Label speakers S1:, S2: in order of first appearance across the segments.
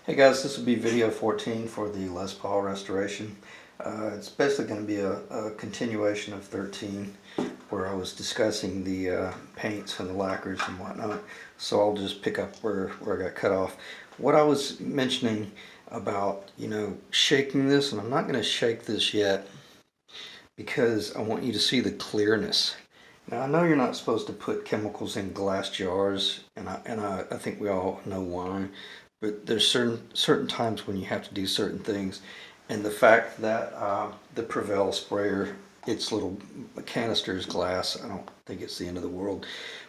S1: Hey guys, this will be video 14 for the Les Paul restoration. It's basically going to be a continuation of 13 where I was discussing the paints and the lacquers and whatnot. So I'll just pick up where I got cut off. What I was mentioning about, shaking this, and I'm not going to shake this yet because I want you to see the clearness. Now I know you're not supposed to put chemicals in glass jars, and I think we all know why. But there's certain times when you have to do certain things, and the fact that the Prevail sprayer, its little canister is glass, I don't think it's the end of the world.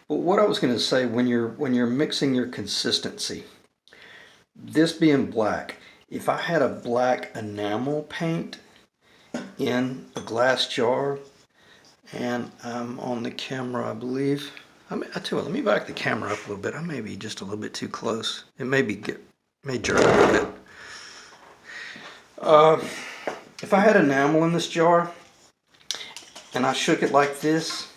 S1: But what I was going to say, when you're mixing your consistency, this being black, if I had a black enamel paint in a glass jar, and I'm on the camera, I believe. I tell you what, let me back the camera up a little bit. I may be just a little bit too close. It may jerk a little bit. If I had enamel in this jar and I shook it like this,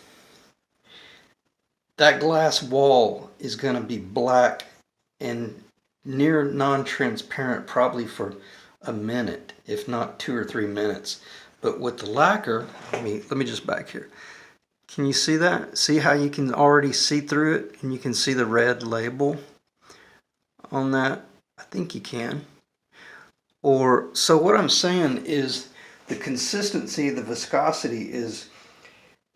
S1: that glass wall is going to be black and near non-transparent probably for a minute, if not 2 or 3 minutes. But with the lacquer, let me just back here. Can you see that? See how you can already see through it and you can see the red label on that? I think you can. So what I'm saying is the consistency, the viscosity is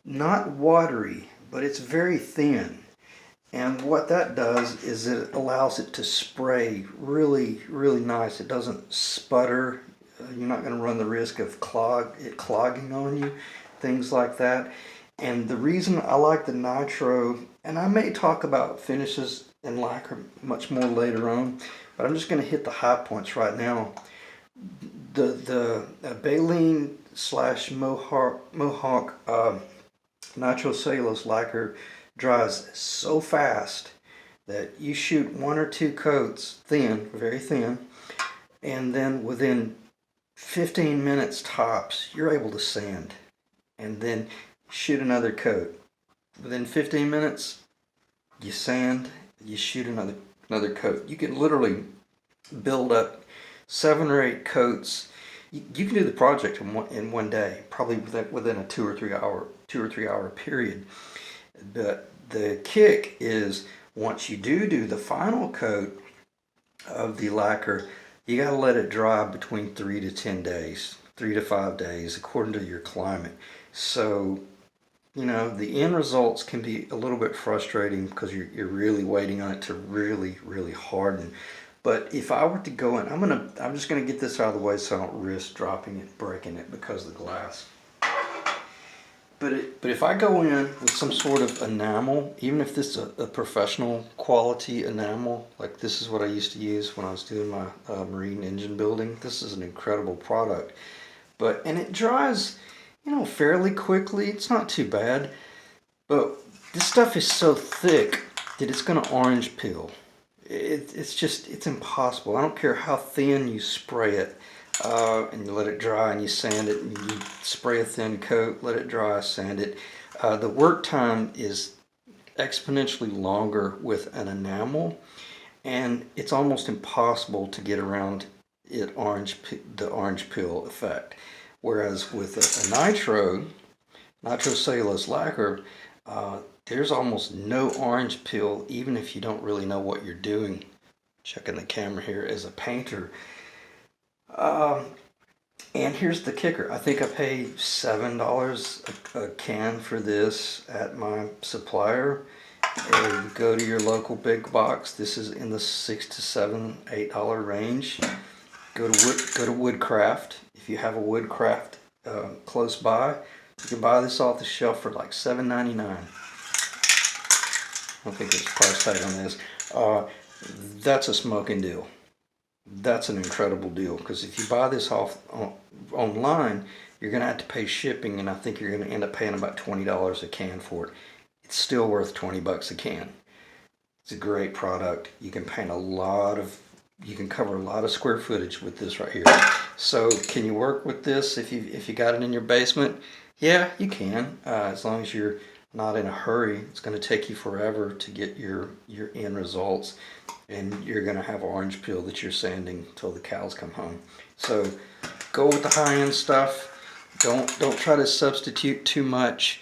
S1: not watery, but it's very thin. And what that does is it allows it to spray really, really nice. It doesn't sputter. You're not going to run the risk of it clogging on you, things like that. And the reason I like the nitro, and I may talk about finishes and lacquer much more later on, but I'm just going to hit the high points right now. The baleen / Mohawk nitrocellulose lacquer dries so fast that you shoot 1 or 2 coats thin, very thin, and then within 15 minutes tops, you're able to sand, and then shoot another coat. Within 15 minutes, you sand, you shoot another coat. You can literally build up 7 or 8 coats. You can do the project in one day, probably within a 2 or 3 hour period. But the kick is once you do the final coat of the lacquer, you got to let it dry between 3 to 10 days, 3 to 5 days, according to your climate. So, the end results can be a little bit frustrating because you're really waiting on it to really, really harden. But if I were to go in, I'm just gonna get this out of the way so I don't risk dropping it, breaking it because of the glass. But if I go in with some sort of enamel, even if this is a professional quality enamel, like this is what I used to use when I was doing my marine engine building. This is an incredible product. And it dries, fairly quickly. It's not too bad. But this stuff is so thick that it's going to orange peel. It's impossible. I don't care how thin you spray it. And you let it dry and you sand it and you spray a thin coat, let it dry, sand it. The work time is exponentially longer with an enamel, and it's almost impossible to get around the orange peel effect. Whereas with a nitrocellulose lacquer, there's almost no orange peel, even if you don't really know what you're doing. Checking the camera here as a painter. And here's the kicker. I think I paid $7 a can for this at my supplier. And you go to your local big box. This is in the $6 to $7, $8 range. Go to Woodcraft. If you have a Woodcraft close by, you can buy this off the shelf for like $7.99. I don't think there's a price tag on this. That's a smoking deal. That's an incredible deal, because if you buy this online, you're going to have to pay shipping, and I think you're going to end up paying about $20 a can for it. It's still worth 20 bucks a can. It's a great product. You can cover a lot of square footage with this right here. So can you work with this if you got it in your basement? Yeah, you can, as long as you're not in a hurry. It's going to take you forever to get your end results, and you're going to have orange peel that you're sanding till the cows come home. So go with the high-end stuff. Don't try to substitute too much,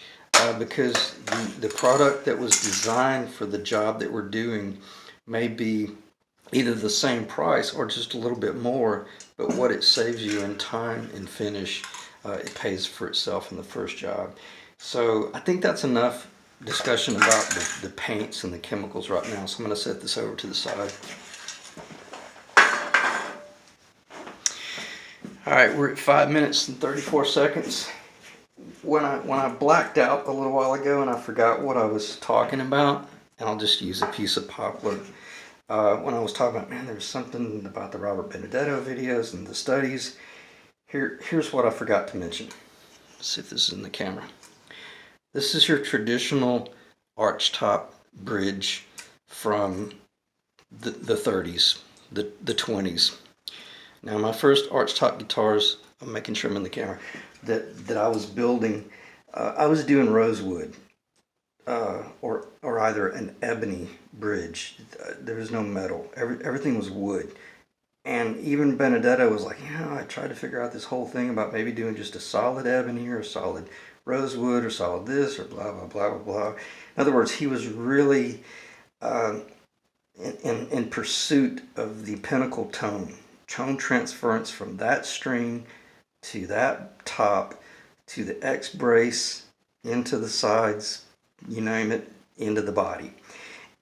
S1: because the product that was designed for the job that we're doing may be either the same price or just a little bit more, but what it saves you in time and finish, it pays for itself in the first job. So I think that's enough discussion about the paints and the chemicals right now. So I'm going to set this over to the side. All right, we're at 5 minutes and 34 seconds. When I blacked out a little while ago and I forgot what I was talking about, and I'll just use a piece of poplar. When I was talking about, man, there's something about the Robert Benedetto videos and the studies. Here's what I forgot to mention. Let's see if this is in the camera. This is your traditional archtop bridge from the 30s, the 20s. Now my first archtop guitars, I'm making sure I'm in the camera, that I was building, I was doing rosewood, or either an ebony bridge. There was no metal. Everything was wood. And even Benedetto was like, yeah, I tried to figure out this whole thing about maybe doing just a solid ebony or a solid rosewood or solid this or blah, blah, blah, blah, blah. In other words, he was really in pursuit of the pinnacle tone transference from that string to that top to the X brace into the sides, you name it, into the body.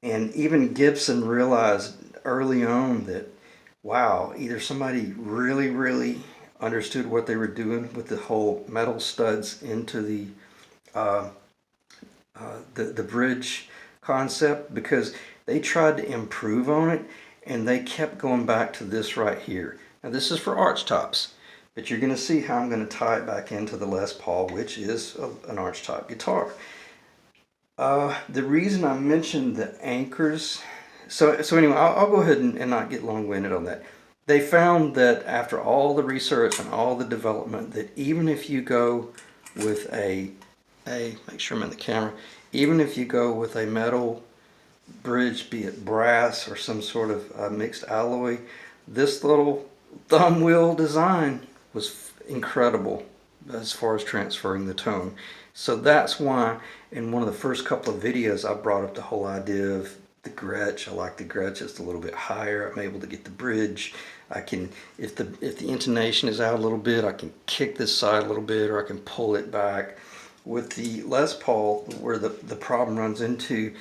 S1: And even Gibson realized early on that, wow, either somebody really, really understood what they were doing with the whole metal studs into the bridge concept, because they tried to improve on it and they kept going back to this right here. Now this is for archtops, but you're going to see how I'm going to tie it back into the Les Paul, which is an archtop guitar. The reason I mentioned the anchors, so anyway, I'll go ahead and not get long-winded on that. They found that after all the research and all the development, that even if you go with make sure I'm in the camera, even if you go with a metal bridge, be it brass or some sort of mixed alloy, this little thumb wheel design was incredible as far as transferring the tone. So that's why in one of the first couple of videos I brought up the whole idea of the Gretsch. I like the Gretsch just a little bit higher. I'm able to get the bridge. I can, if the intonation is out a little bit, I can kick this side a little bit, or I can pull it back. With the Les Paul, where the problem runs into,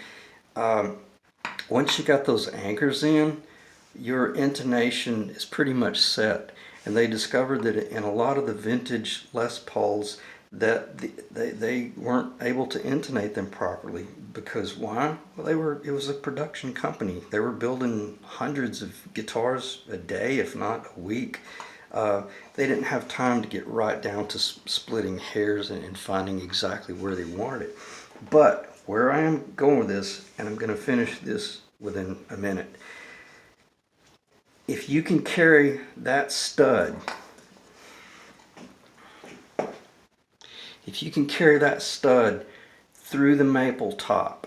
S1: once you got those anchors in, your intonation is pretty much set. And they discovered that in a lot of the vintage Les Pauls, that they weren't able to intonate them properly. Because why? Well, it was a production company. They were building hundreds of guitars a day, if not a week. They didn't have time to get right down to splitting hairs and finding exactly where they wanted it. But where I am going with this, and I'm going to finish this within a minute, if you can carry that stud, through the maple top,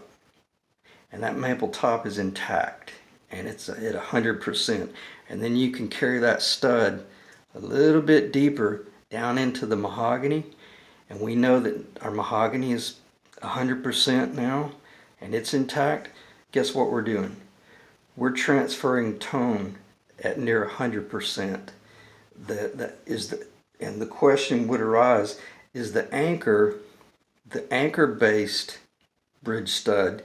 S1: and that maple top is intact and it's at 100%, and then you can carry that stud a little bit deeper down into the mahogany, and we know that our mahogany is 100% now and it's intact, guess what we're doing? We're transferring tone at near 100%. And the question would arise, is the anchor-based bridge stud,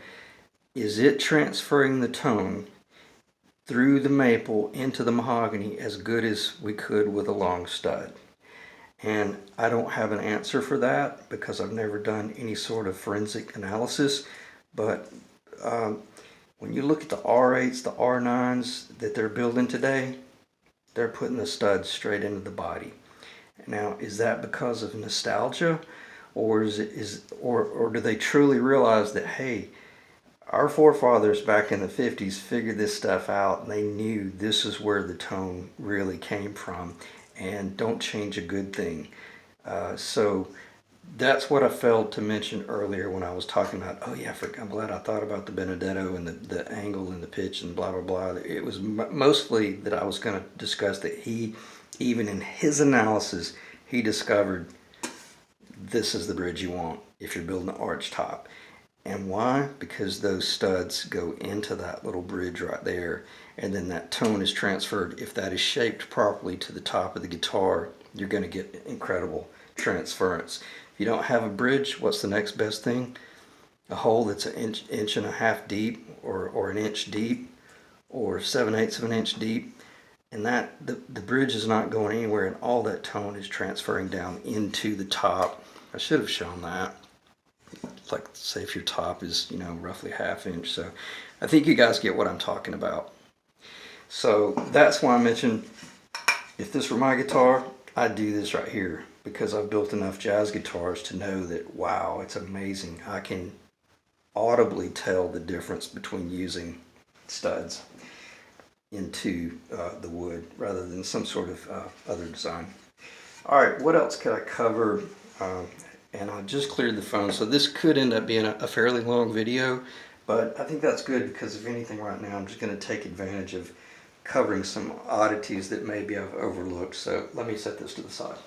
S1: is it transferring the tone through the maple into the mahogany as good as we could with a long stud? And I don't have an answer for that because I've never done any sort of forensic analysis, but when you look at the R8s, the R9s that they're building today, they're putting the studs straight into the body. Now, is that because of nostalgia, or or do they truly realize that, hey, our forefathers back in the 50s figured this stuff out and they knew this is where the tone really came from, and don't change a good thing. So that's what I failed to mention earlier when I was talking about, oh yeah, I'm glad I thought about the Benedetto and the angle and the pitch and blah, blah, blah. It was mostly that I was going to discuss that even in his analysis, he discovered this is the bridge you want if you're building an arch top. And why? Because those studs go into that little bridge right there, and then that tone is transferred. If that is shaped properly to the top of the guitar, you're going to get incredible transference. If you don't have a bridge, what's the next best thing? A hole that's an inch and a half deep, or an inch deep, or 7/8 of an inch deep, and that the bridge is not going anywhere, and all that tone is transferring down into the top. I should have shown that. Like, say if your top is, you know, roughly ½ inch. So I think you guys get what I'm talking about. So that's why I mentioned, if this were my guitar, I'd do this right here, because I've built enough jazz guitars to know that, wow, it's amazing. I can audibly tell the difference between using studs into the wood rather than some sort of other design. All right, what else could I cover? And I just cleared the phone, so this could end up being a fairly long video, but I think that's good, because if anything right now, I'm just going to take advantage of covering some oddities that maybe I've overlooked. So let me set this to the side.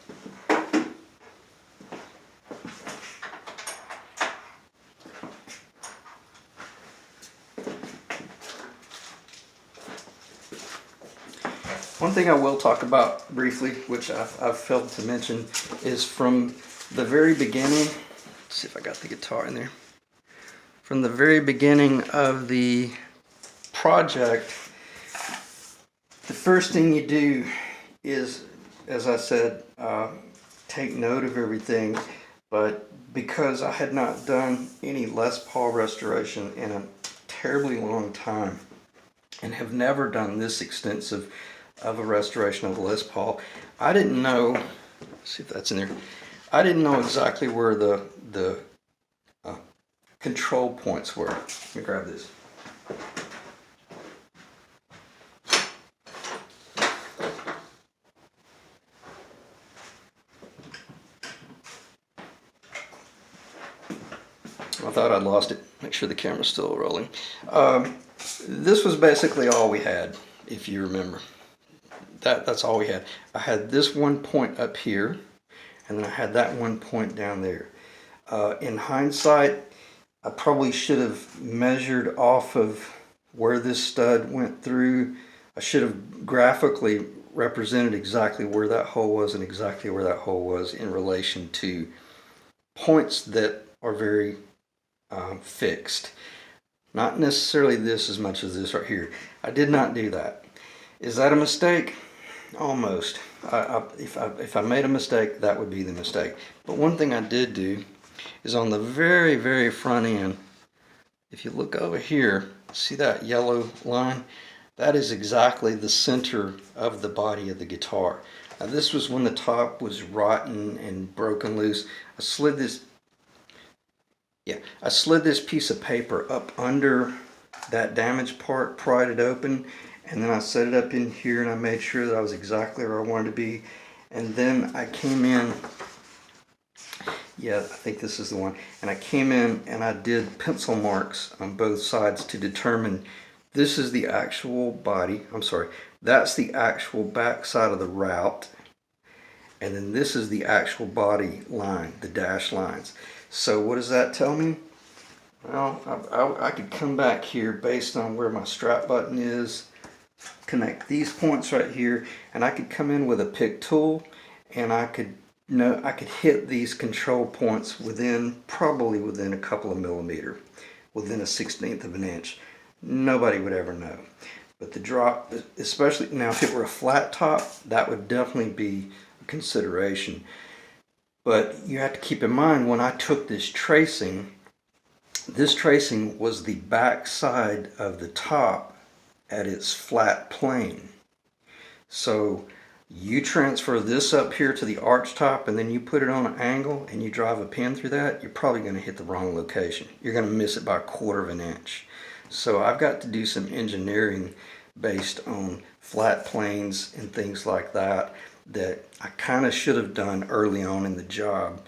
S1: One thing I will talk about briefly, which I've failed to mention, is from the very beginning. Let's see if I got the guitar in there. From the very beginning of the project, the first thing you do is, as I said, take note of everything. But because I had not done any Les Paul restoration in a terribly long time, and have never done this extensive of a restoration of the Les Paul, I didn't know, let's see if that's in there, I didn't know exactly where the control points were. Let me grab this. I thought I'd lost it. Make sure the camera's still rolling. This was basically all we had, if you remember. That's all we had. I had this one point up here, and then I had that one point down there. In hindsight, I probably should have measured off of where this stud went through. I should have graphically represented exactly where that hole was and exactly where that hole was in relation to points that are very fixed. Not necessarily this as much as this right here. I did not do that. Is that a mistake? Almost. If I made a mistake, that would be the mistake. But one thing I did do is on the very, very front end, if you look over here, see that yellow line? That is exactly the center of the body of the guitar. Now this was when the top was rotten and broken loose. I slid this piece of paper up under that damaged part, pried it open, and then I set it up in here, and I made sure that I was exactly where I wanted to be. And then I came in, yeah, I think this is the one, and I came in and I did pencil marks on both sides to determine this is the actual body, I'm sorry, that's the actual back side of the route, and then this is the actual body line, the dash lines. So what does that tell me? Well, I could come back here based on where my strap button is, connect these points right here, and I could come in with a pick tool, and I could hit these control points probably within a couple of millimeters, within a 1/16 of an inch. Nobody would ever know. But the drop, especially now if it were a flat top, that would definitely be a consideration. But you have to keep in mind, when I took this tracing was the back side of the top at its flat plane. So you transfer this up here to the arch top, and then you put it on an angle and you drive a pin through that, you're probably going to hit the wrong location. You're going to miss it by 1/4 of an inch. So I've got to do some engineering based on flat planes and things like that I kind of should have done early on in the job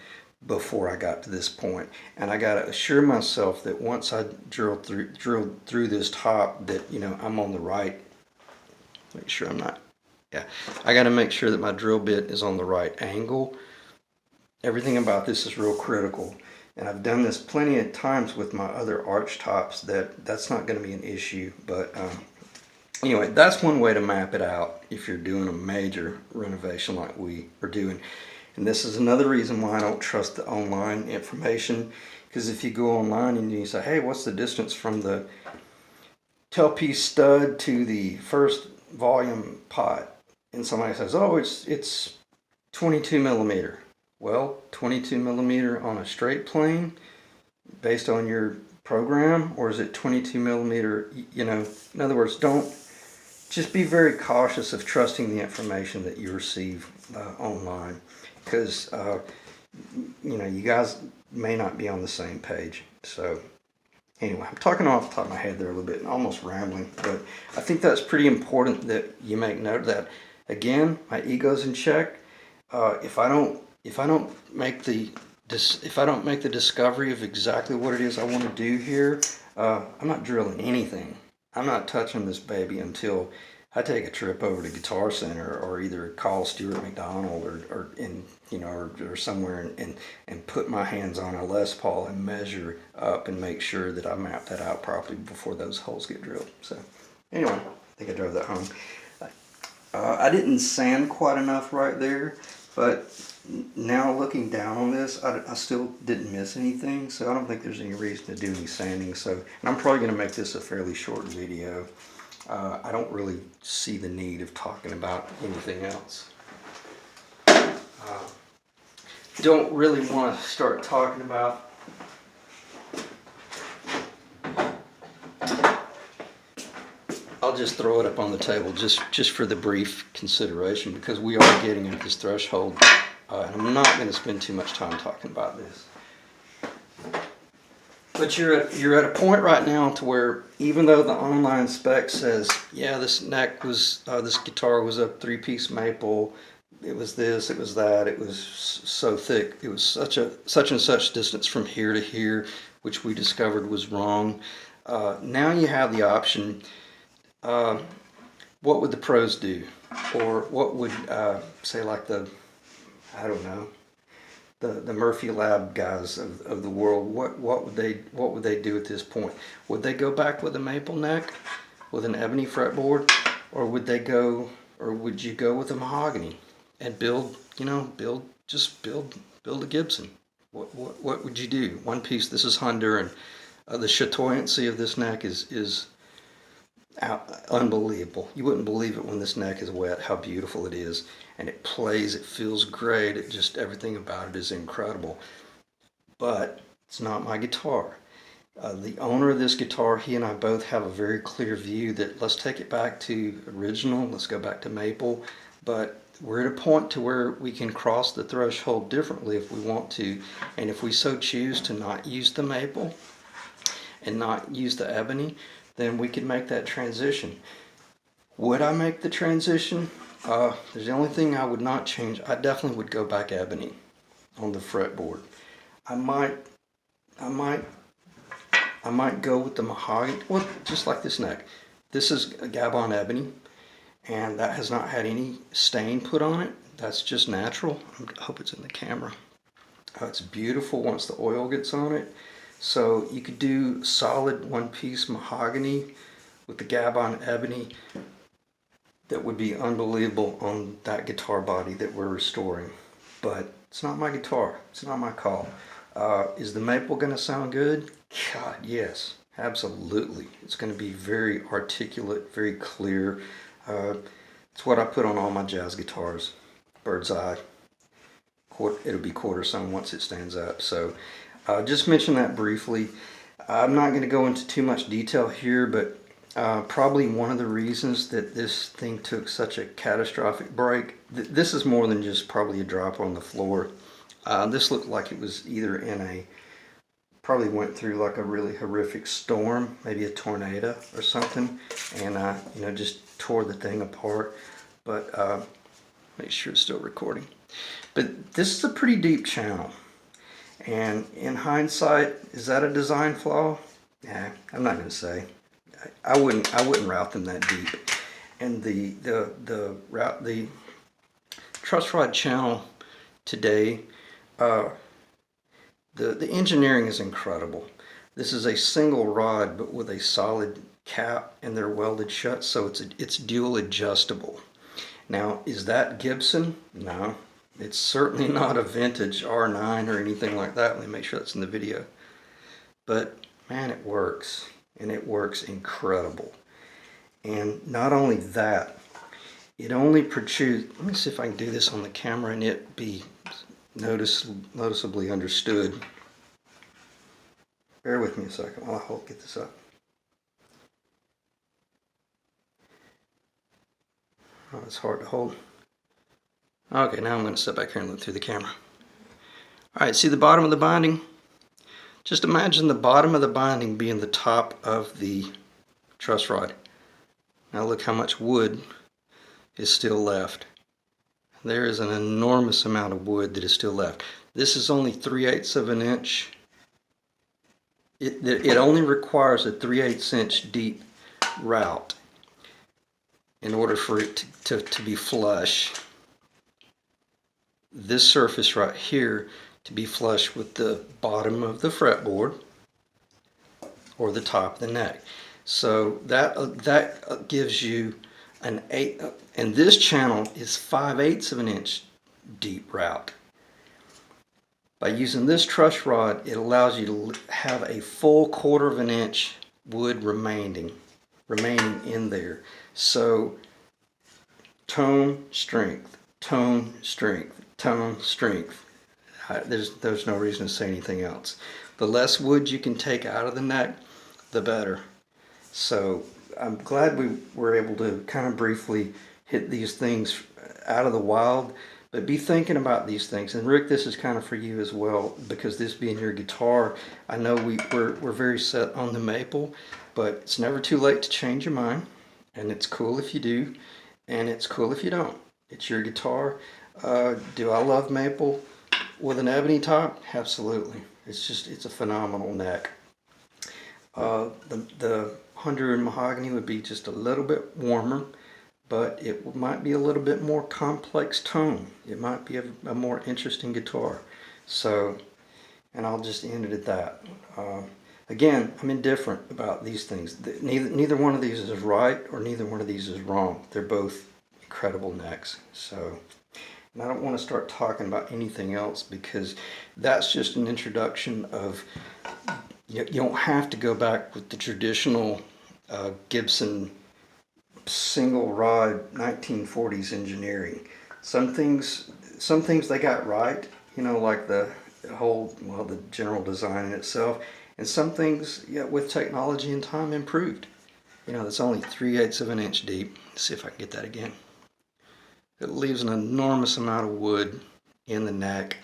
S1: before I got to this point. And I got to assure myself that once I drilled through this top that, you know, I'm on the right. Make sure I'm not. Yeah, I got to make sure that my drill bit is on the right angle. Everything about this is real critical. And I've done this plenty of times with my other arch tops that's not going to be an issue. But anyway, that's one way to map it out if you're doing a major renovation like we are doing. And this is another reason why I don't trust the online information, because if you go online and you say, hey, what's the distance from the tailpiece stud to the first volume pot, and somebody says, oh, it's 22 millimeter. Well, 22 millimeter on a straight plane based on your program, or is it 22 millimeter, you know, in other words, just be very cautious of trusting the information that you receive online, because you know, you guys may not be on the same page. So anyway, I'm talking off the top of my head there a little bit and almost rambling, but I think that's pretty important that you make note of that. Again, my ego's in check. If I don't make the discovery of exactly what it is I want to do here, I'm not drilling anything. I'm not touching this baby until I take a trip over to Guitar Center, or either call Stuart McDonald or somewhere and put my hands on a Les Paul and measure up and make sure that I map that out properly before those holes get drilled. So anyway, I think I drove that home. I didn't sand quite enough right there, but now looking down on this, I still didn't miss anything, so I don't think there's any reason to do any sanding. So, and I'm probably going to make this a fairly short video. I don't really see the need of talking about anything else. Don't really want to start talking about I'll just throw it up on the table just for the brief consideration, because we are getting at this threshold, and I'm not going to spend too much time talking about this. But you're at a point right now to where, even though the online spec says, yeah, this neck was this guitar was a 3-piece maple, it was this, it was that, it was so thick, it was such and such distance from here to here, which we discovered was wrong. Now you have the option. What would the pros do, or what would say, like I don't know, the Murphy Lab guys of the world, what would they do at this point? Would they go back with a maple neck with an ebony fretboard, or would you go with a mahogany and build a Gibson? What would you do? One piece. This is Honduran. The chatoyancy of this neck is unbelievable. You wouldn't believe it when this neck is wet, how beautiful it is, and it plays, it feels great, everything about it is incredible. But it's not my guitar. The owner of this guitar, he and I both have a very clear view that let's take it back to original, let's go back to maple, but we're at a point to where we can cross the threshold differently if we want to, and if we so choose to not use the maple and not use the ebony, then we could make that transition. Would I make the transition? There's the only thing I would not change. I definitely would go back ebony on the fretboard. I might go with the mahogany. Well, just like this neck. This is a Gabon ebony, and that has not had any stain put on it. That's just natural. I hope it's in the camera. It's beautiful once the oil gets on it. So you could do solid one-piece mahogany with the Gabon ebony. That would be unbelievable on that guitar body that we're restoring. But it's not my guitar. It's not my call. Is the maple going to sound good? God, yes. Absolutely. It's going to be very articulate, very clear. It's what I put on all my jazz guitars. Bird's eye. It'll be quarter tone once it stands up. So just mention that briefly. I'm not going to go into too much detail here, but probably one of the reasons that this thing took such a catastrophic break, this is more than just probably a drop on the floor. This looked like it was either probably went through like a really horrific storm, maybe a tornado or something, and just tore the thing apart. But make sure it's still recording. But this is a pretty deep channel. And in hindsight, is that a design flaw? Nah, I'm not going to say. I wouldn't route them that deep. And the truss rod channel today, the engineering is incredible. This is a single rod but with a solid cap, and they're welded shut, so it's dual adjustable. Now, is that Gibson? No, it's certainly not a vintage R9 or anything like that. Let me make sure that's in the video. But man, it works, and it works incredible. And not only that, it only protrudes. Let me see if I can do this on the camera and it be noticeably understood. Bear with me a second while I get this up. Oh, it's hard to hold. Okay, now I'm going to sit back here and look through the camera. Alright, see the bottom of the binding? Just imagine the bottom of the binding being the top of the truss rod. Now look how much wood is still left. There is an enormous amount of wood that is still left. This is only 3/8 of an inch. It only requires a 3/8 inch deep route in order for it to be flush. This surface right here to be flush with the bottom of the fretboard or the top of the neck. So that gives you an 8, and this channel is 5/8 of an inch deep route. By using this truss rod, it allows you to have a full 1/4 of an inch wood remaining in there. So tone, strength, tone, strength, tone, strength. There's no reason to say anything else. The less wood you can take out of the neck, the better. So I'm glad we were able to kind of briefly hit these things out of the wild, but be thinking about these things. And Rick, this is kind of for you as well, because this being your guitar, I know we're very set on the maple, but it's never too late to change your mind, and it's cool if you do, and it's cool if you don't. It's your guitar. Do I love maple with an ebony top? Absolutely. It's a phenomenal neck. The Honduran mahogany would be just a little bit warmer, but it might be a little bit more complex tone. It might be a more interesting guitar. So, and I'll just end it at that. Again, I'm indifferent about these things. Neither one of these is right or neither one of these is wrong. They're both incredible necks. So, and I don't want to start talking about anything else, because that's just an introduction of, you don't have to go back with the traditional Gibson single rod 1940s engineering. Some things they got right, you know, like the general design in itself, and some things, yeah, with technology and time improved. You know, that's only 3/8 of an inch deep. Let's see if I can get that again. It leaves an enormous amount of wood in the neck,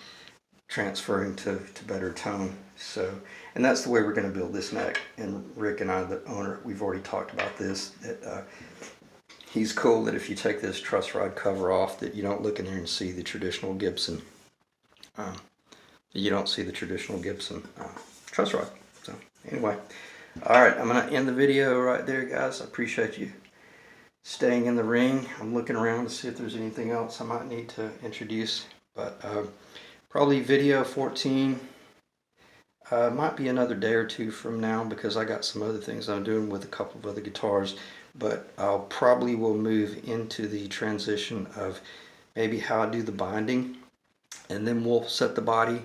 S1: transferring to better tone. So, and that's the way we're going to build this neck. And Rick and I, the owner, we've already talked about this, that he's cool that if you take this truss rod cover off, that you don't look in there and see the traditional Gibson. You don't see the traditional Gibson truss rod. So anyway, all right, I'm going to end the video right there, guys. I appreciate you staying in the ring. I'm looking around to see if there's anything else I might need to introduce, but probably video 14 might be another day or two from now, because I got some other things I'm doing with a couple of other guitars. But I'll probably will move into the transition of maybe how I do the binding, and then we'll set the body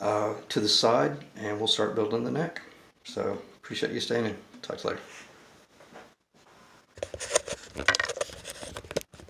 S1: to the side and we'll start building the neck. So appreciate you staying in. Talk to you later.